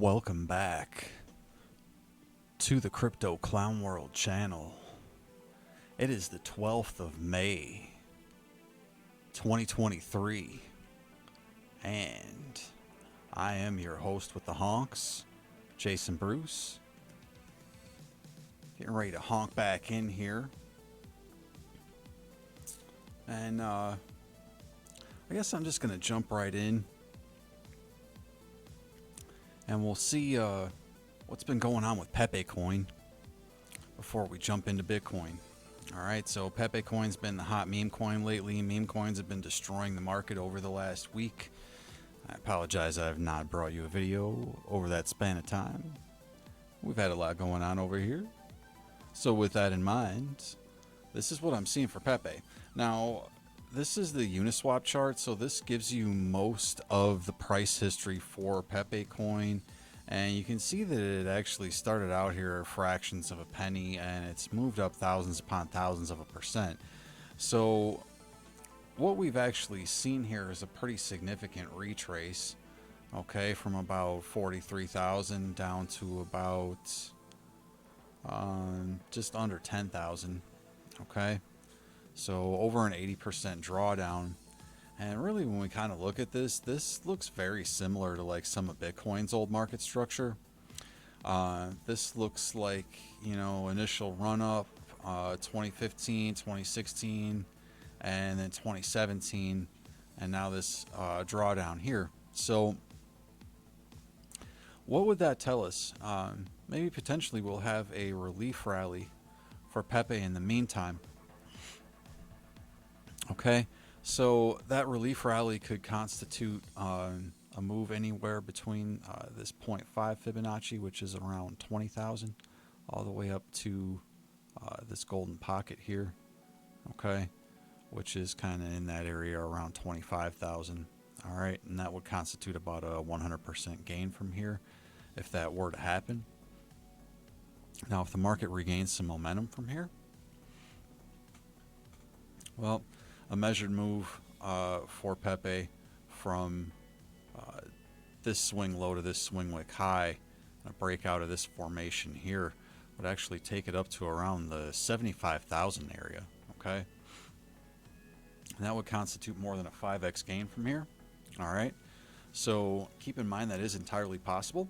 Welcome back to the Crypto Clown World channel. It is the 12th of May, 2023, and I am your host with the honks, Jason Bruce. Getting ready to honk back in here. And I guess I'm just going to jump right in. And we'll see what's been going on with Pepe coin before we jump into Bitcoin. Alright, so Pepe coin's been the hot meme coin lately. Meme coins have been destroying the market over the last week. I apologize I have not brought you a video over that span of time. We've had a lot going on over here. So with that in mind, this is what I'm seeing for Pepe. Now, this is the Uniswap chart, so this gives you most of the price history for Pepe coin, and you can see that it actually started out here fractions of a penny, and it's moved up thousands upon thousands of a percent. So what we've actually seen here is a pretty significant retrace, okay, from about 43,000 down to about just under 10,000, okay. So over an 80% drawdown. And really when we kind of look at this, this looks very similar to like some of Bitcoin's old market structure. This looks like, you know, initial run up, 2015, 2016, and then 2017, and now this drawdown here. So what would that tell us? Maybe potentially we'll have a relief rally for Pepe in the meantime. Okay, so that relief rally could constitute a move anywhere between this 0.5 Fibonacci, which is around 20,000, all the way up to this golden pocket here, okay, which is kind of in that area around 25,000. All right, and that would constitute about a 100% gain from here if that were to happen. Now, if the market regains some momentum from here, well, a measured move for Pepe from this swing low to this swing wick high, a breakout of this formation here would actually take it up to around the 75,000 area, okay? And that would constitute more than a 5x gain from here. All right, so keep in mind that is entirely possible.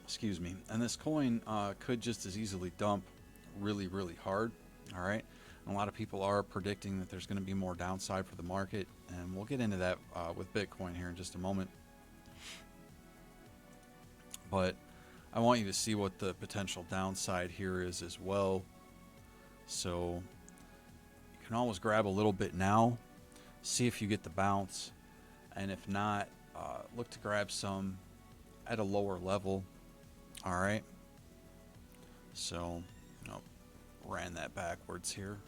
Excuse me. And this coin could just as easily dump really, really hard. All right. And a lot of people are predicting that there's going to be more downside for the market. And we'll get into that with Bitcoin here in just a moment. But I want you to see what the potential downside here is as well. So you can always grab a little bit now, see if you get the bounce. And if not, look to grab some at a lower level. All right, so ran that backwards here.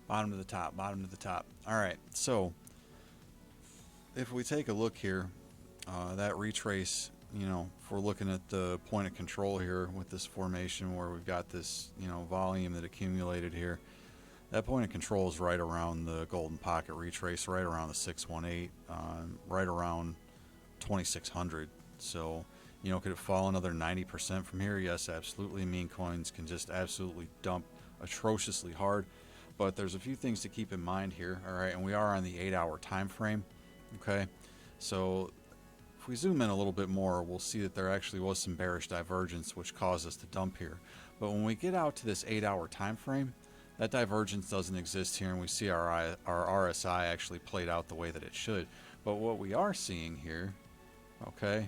Bottom to the top, bottom to the top. All right, so if we take a look here, that retrace, you know, if we're looking at the point of control here with this formation where we've got this, you know, volume that accumulated here, that point of control is right around the golden pocket retrace, right around the 618, right around 2600. So, you know, could it fall another 90% from here? Yes, absolutely. Meme coins can just absolutely dump atrociously hard. But there's a few things to keep in mind here. All right, and we are on the 8-hour time frame. Okay, so if we zoom in a little bit more, we'll see that there actually was some bearish divergence which caused us to dump here. But when we get out to this 8-hour time frame, that divergence doesn't exist here, and we see our RSI actually played out the way that it should. But what we are seeing here, okay,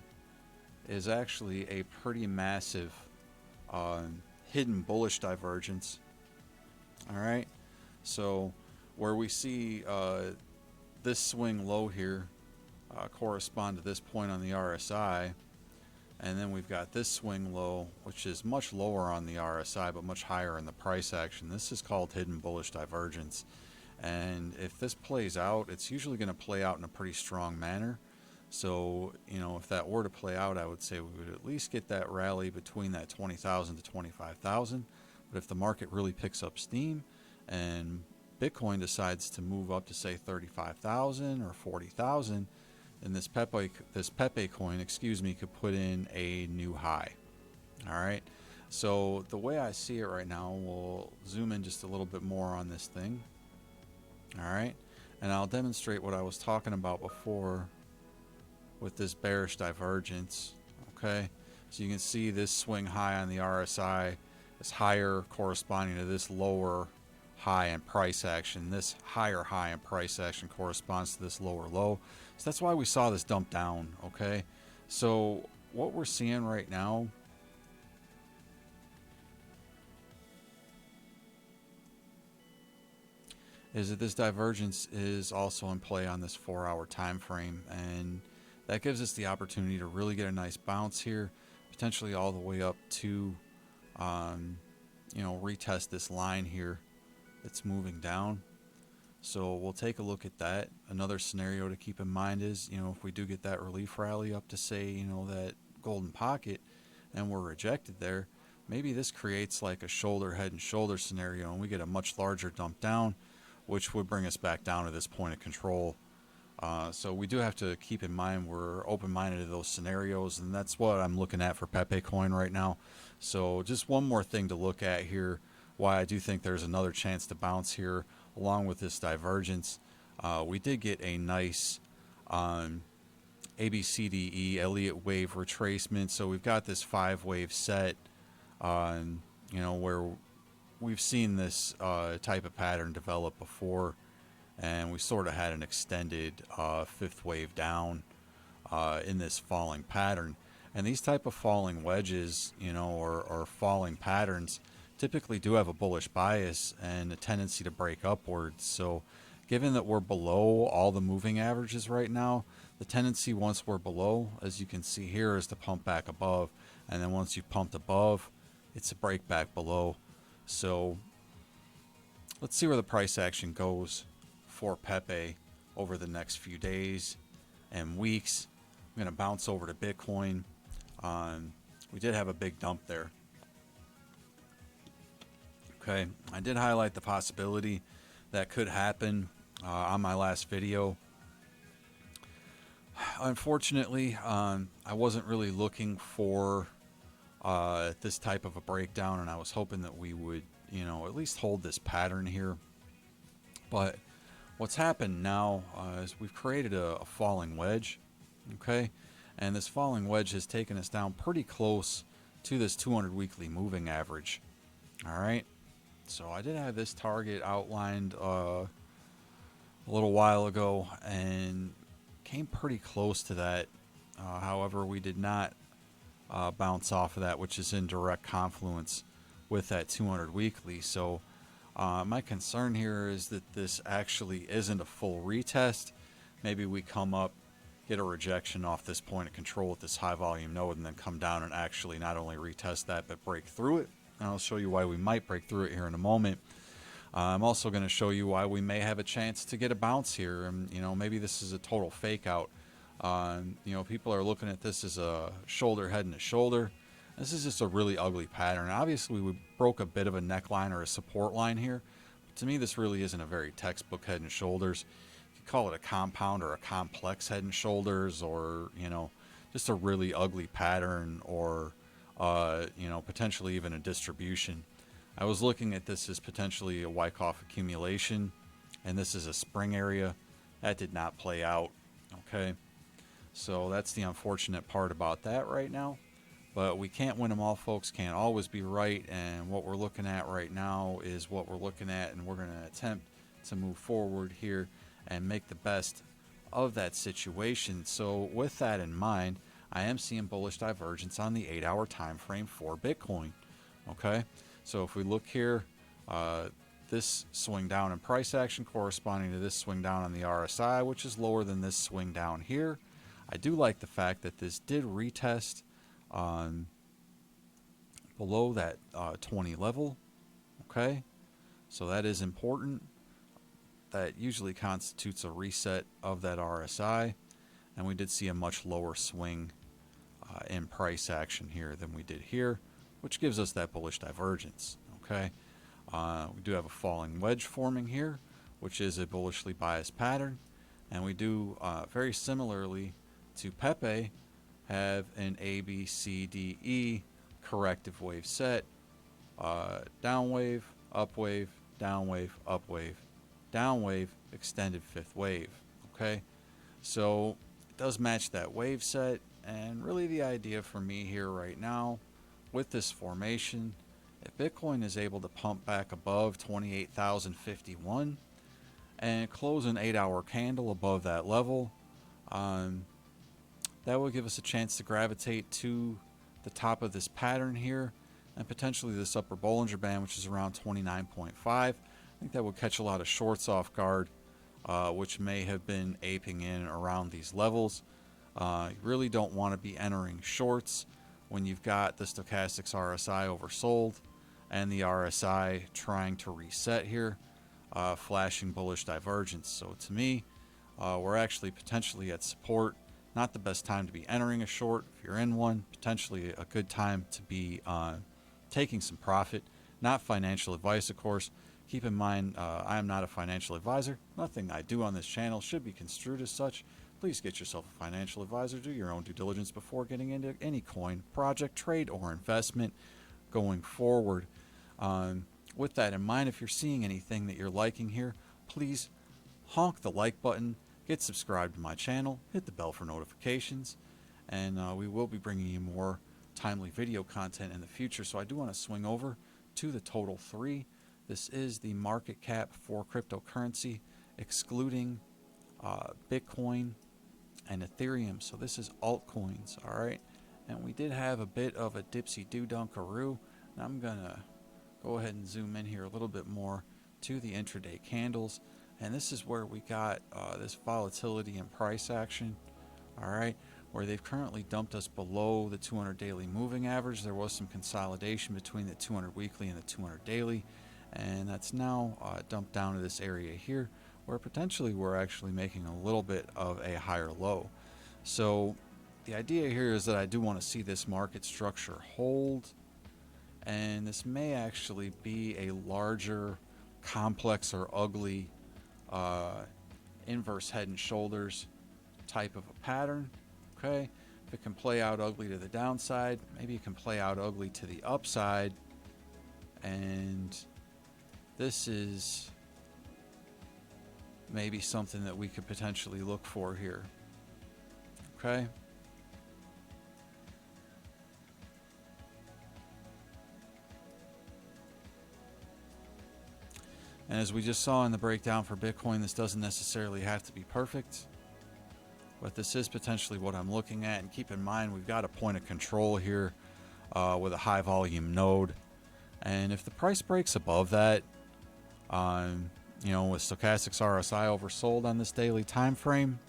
is actually a pretty massive hidden bullish divergence. All right, so where we see this swing low here correspond to this point on the RSI, and then we've got this swing low, which is much lower on the RSI, but much higher in the price action. This is called hidden bullish divergence. And if this plays out, it's usually going to play out in a pretty strong manner. So, you know, if that were to play out, I would say we would at least get that rally between that 20,000 to 25,000. But if the market really picks up steam and Bitcoin decides to move up to say 35,000 or 40,000, then this Pepe coin, could put in a new high. All right. So the way I see it right now, we'll zoom in just a little bit more on this thing. All right. And I'll demonstrate what I was talking about before with this bearish divergence. Okay. So you can see this swing high on the RSI is higher corresponding to this lower high in price action. This higher high in price action corresponds to this lower low. So that's why we saw this dump down. Okay. So what we're seeing right now is that this divergence is also in play on this 4-hour time frame, and that gives us the opportunity to really get a nice bounce here, potentially all the way up to retest this line here that's moving down. So we'll take a look at that. Another scenario to keep in mind is, if we do get that relief rally up to say, that golden pocket and we're rejected there, maybe this creates like a shoulder, head and shoulder scenario and we get a much larger dump down, which would bring us back down to this point of control. So we do have to keep in mind we're open-minded to those scenarios, and that's what I'm looking at for Pepe coin right now. So just one more thing to look at here, why I do think there's another chance to bounce here along with this divergence. We did get a nice ABCDE Elliott wave retracement. So we've got this 5-wave set, where we've seen this type of pattern develop before, and we sort of had an extended 5th wave down in this falling pattern. And these type of falling wedges, or falling patterns, typically do have a bullish bias and a tendency to break upwards. So given that we're below all the moving averages right now, the tendency once we're below, as you can see here, is to pump back above. And then once you've pumped above, it's a break back below. So let's see where the price action goes for Pepe over the next few days and weeks. I'm going to bounce over to Bitcoin. We did have a big dump there. Okay, I did highlight the possibility that could happen on my last video. Unfortunately, I wasn't really looking for this type of a breakdown, and I was hoping that we would, at least hold this pattern here. But what's happened now is we've created a falling wedge, okay? And this falling wedge has taken us down pretty close to this 200 weekly moving average, all right? So I did have this target outlined a little while ago and came pretty close to that. However, we did not bounce off of that, which is in direct confluence with that 200 weekly. So my concern here is that this actually isn't a full retest. Maybe we come up, get a rejection off this point of control with this high volume node, and then come down and actually not only retest that but break through it. And I'll show you why we might break through it here in a moment. I'm also going to show you why we may have a chance to get a bounce here, and maybe this is a total fake out. People are looking at this as a shoulder, head, and a shoulder. This is just a really ugly pattern. Obviously, we broke a bit of a neckline or a support line here. But to me, this really isn't a very textbook head and shoulders. You could call it a compound or a complex head and shoulders, or just a really ugly pattern, or potentially even a distribution. I was looking at this as potentially a Wyckoff accumulation, and this is a spring area. That did not play out, okay? So that's the unfortunate part about that right now. But we can't win them all, folks. Can't always be right, and what we're looking at right now is what we're looking at, and we're going to attempt to move forward here and make the best of that situation. So with that in mind, I am seeing bullish divergence on the 8-hour time frame for Bitcoin. Okay, so if we look here, this swing down in price action corresponding to this swing down on the RSI, which is lower than this swing down here. I do like the fact that this did retest below that 20 level. Okay, so that is important. That usually constitutes a reset of that RSI. and we did see a much lower swing in price action here than we did here, which gives us that bullish divergence. Okay, we do have a falling wedge forming here, which is a bullishly biased pattern, and we do very similarly to Pepe have an A, B, C, D, E corrective wave set, down wave, up wave, down wave, up wave, down wave, extended fifth wave. Okay, so it does match that wave set, and really the idea for me here right now with this formation, if Bitcoin is able to pump back above 28,051 and close an 8-hour candle above that level, that will give us a chance to gravitate to the top of this pattern here and potentially this upper Bollinger Band, which is around 29.5. I think that would catch a lot of shorts off guard, which may have been aping in around these levels. You really don't want to be entering shorts when you've got the stochastics RSI oversold and the RSI trying to reset here, flashing bullish divergence. So to me, we're actually potentially at support. Not the best time to be entering a short. If you're in one, potentially a good time to be taking some profit. Not financial advice, of course. Keep in mind, I am not a financial advisor. Nothing I do on this channel should be construed as such. Please get yourself a financial advisor. Do your own due diligence before getting into any coin, project, trade, or investment going forward. With that in mind, if you're seeing anything that you're liking here, please honk the like button. Get subscribed to my channel, hit the bell for notifications, and we will be bringing you more timely video content in the future. So I do want to swing over to the total 3. This is the market cap for cryptocurrency, excluding Bitcoin and Ethereum. So this is altcoins, all right? And we did have a bit of a dipsy-do-dunkaroo. And I'm going to go ahead and zoom in here a little bit more to the intraday candles. And this is where we got this volatility and price action, all right, where they've currently dumped us below the 200 daily moving average. There was some consolidation between the 200 weekly and the 200 daily, and that's now dumped down to this area here, where potentially we're actually making a little bit of a higher low. So the idea here is that I do want to see this market structure hold, and this may actually be a larger, complex, or ugly inverse head and shoulders type of a pattern. Okay, if it can play out ugly to the downside, maybe it can play out ugly to the upside, and this is maybe something that we could potentially look for here. Okay, and as we just saw in the breakdown for Bitcoin, this doesn't necessarily have to be perfect, but this is potentially what I'm looking at. And keep in mind, we've got a point of control here with a high volume node, and if the price breaks above that, you know, with stochastics RSI oversold on this daily time frame,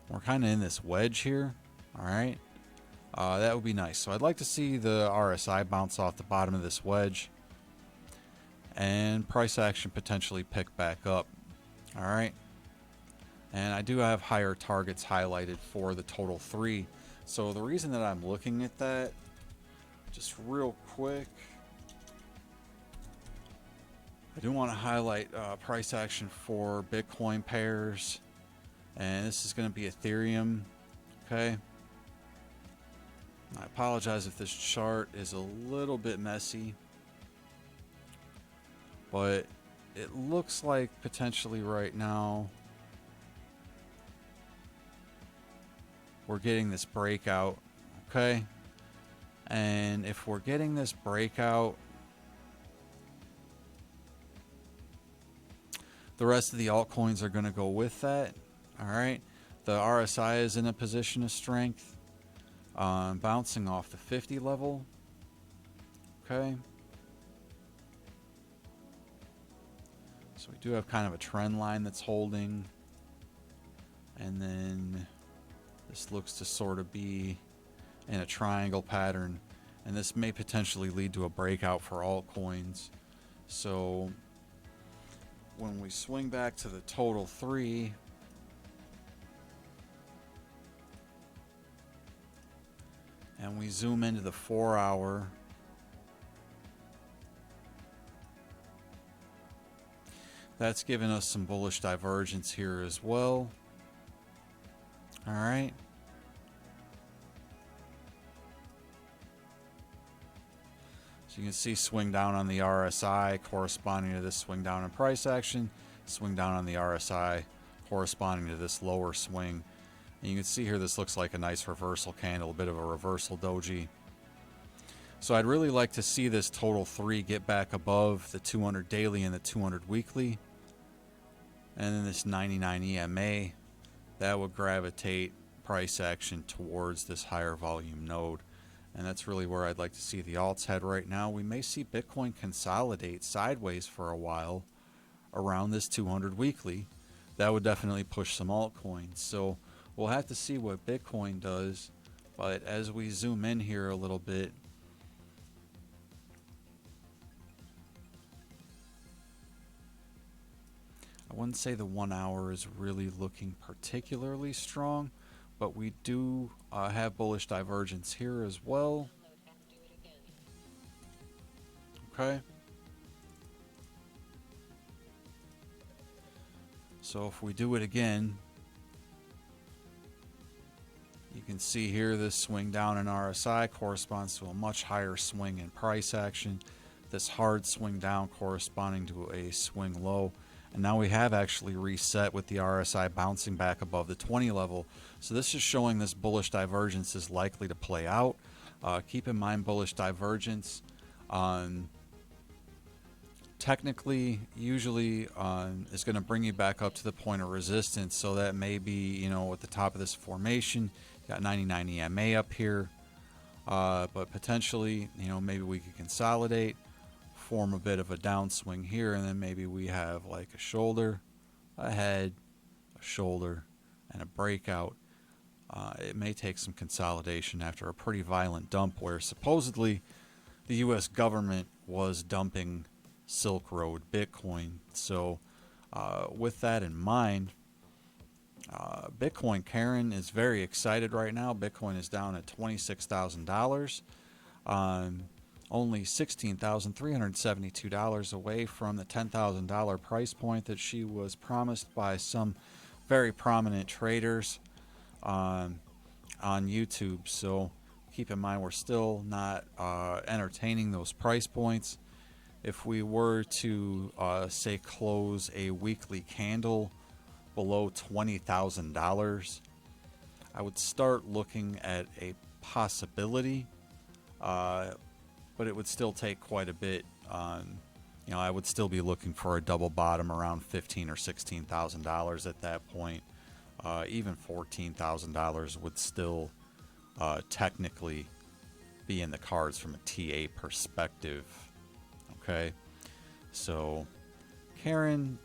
we're kind of in this wedge here, all right, that would be nice. So I'd like to see the RSI bounce off the bottom of this wedge and price action potentially pick back up, all right. And I do have higher targets highlighted for the total 3. So the reason that I'm looking at that, just real quick, I do want to highlight price action for Bitcoin pairs, and this is going to be Ethereum. Okay, I apologize if this chart is a little bit messy, but it looks like potentially right now we're getting this breakout. Okay, and if we're getting this breakout, the rest of the altcoins are going to go with that. All right, the RSI is in a position of strength, bouncing off the 50 level. Okay, so we do have kind of a trend line that's holding, and then this looks to sort of be in a triangle pattern, and this may potentially lead to a breakout for altcoins. So when we swing back to the total 3, and we zoom into the 4 hour, that's giving us some bullish divergence here as well. All right. So you can see swing down on the RSI corresponding to this swing down in price action, swing down on the RSI corresponding to this lower swing. And you can see here this looks like a nice reversal candle, a bit of a reversal doji. So I'd really like to see this total 3 get back above the 200 daily and the 200 weekly. And then this 99 EMA, that would gravitate price action towards this higher volume node. And that's really where I'd like to see the alts head right now. We may see Bitcoin consolidate sideways for a while around this 200 weekly. That would definitely push some altcoins. So we'll have to see what Bitcoin does. But as we zoom in here a little bit, I wouldn't say the 1 hour is really looking particularly strong, but we do have bullish divergence here as well. Okay. So if we do it again, you can see here this swing down in RSI corresponds to a much higher swing in price action. This hard swing down corresponding to a swing low. And now we have actually reset with the RSI bouncing back above the 20 level. So this is showing this bullish divergence is likely to play out. Keep in mind bullish divergence technically usually is going to bring you back up to the point of resistance. So that may be, you know, at the top of this formation, you got 99 EMA up here. But potentially, you know, maybe we could consolidate, form a bit of a downswing here, and then maybe we have like a shoulder, a head, a shoulder, and a breakout. It may take some consolidation after a pretty violent dump where supposedly the US government was dumping Silk Road Bitcoin. So with that in mind, Bitcoin Karen is very excited right now. Bitcoin is down at $26,000. Only $16,372 away from the $10,000 price point that she was promised by some very prominent traders on YouTube. So keep in mind we're still not entertaining those price points. If we were to say close a weekly candle below $20,000, I would start looking at a possibility. But it would still take quite a bit. You know, I would still be looking for a double bottom around $15,000 or $16,000 at that point. Even $14,000 would still technically be in the cards from a TA perspective. Okay, so Karen,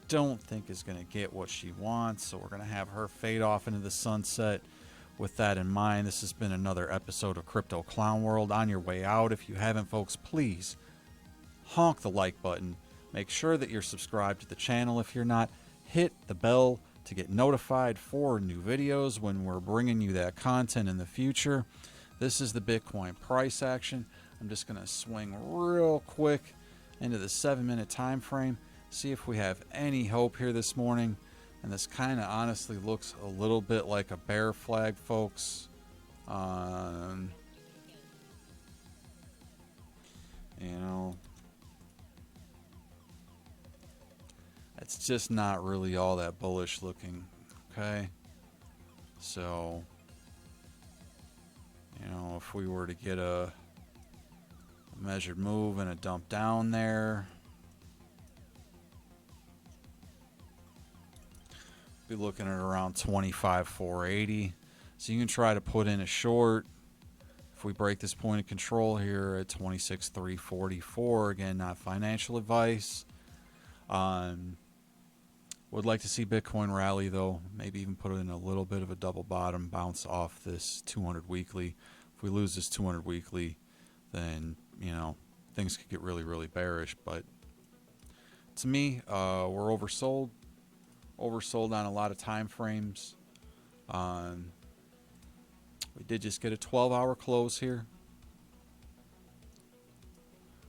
don't think is going to get what she wants, so we're going to have her fade off into the sunset. With that in mind, this has been another episode of Crypto Clown World. On your way out, if you haven't, folks, please honk the like button. Make sure that you're subscribed to the channel. If you're not, hit the bell to get notified for new videos when we're bringing you that content in the future. This is the Bitcoin price action. I'm just going to swing real quick into the 7-minute time frame, see if we have any hope here this morning. And this kind of honestly looks a little bit like a bear flag, folks. You know, it's just not really all that bullish looking. Okay. So, you know, if we were to get a measured move and a dump down there, be looking at around 25,480. So you can try to put in a short. If we break this point of control here at 26,344, again, not financial advice. Would like to see Bitcoin rally though. Maybe even put in a little bit of a double bottom, bounce off this 200 weekly. If we lose this 200 weekly, then, you know, things could get really, really bearish. But to me, we're oversold. Oversold on a lot of time frames. We did just get a 12-hour close here.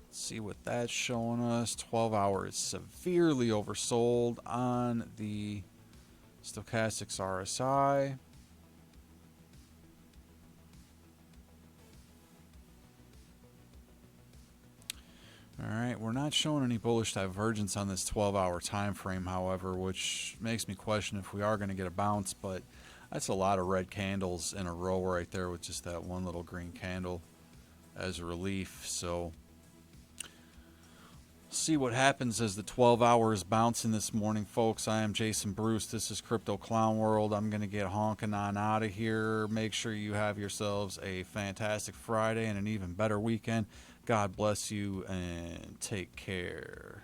Let's see what that's showing us. 12 hours severely oversold on the stochastics RSI. Alright, we're not showing any bullish divergence on this 12-hour time frame, however, which makes me question if we are going to get a bounce, but that's a lot of red candles in a row right there with just that one little green candle as relief. So see what happens as the 12 hours bouncing this morning, folks. I am Jason Bruce. This is Crypto Clown World. I'm going to get honking on out of here. Make sure you have yourselves a fantastic Friday and an even better weekend. God bless you and take care.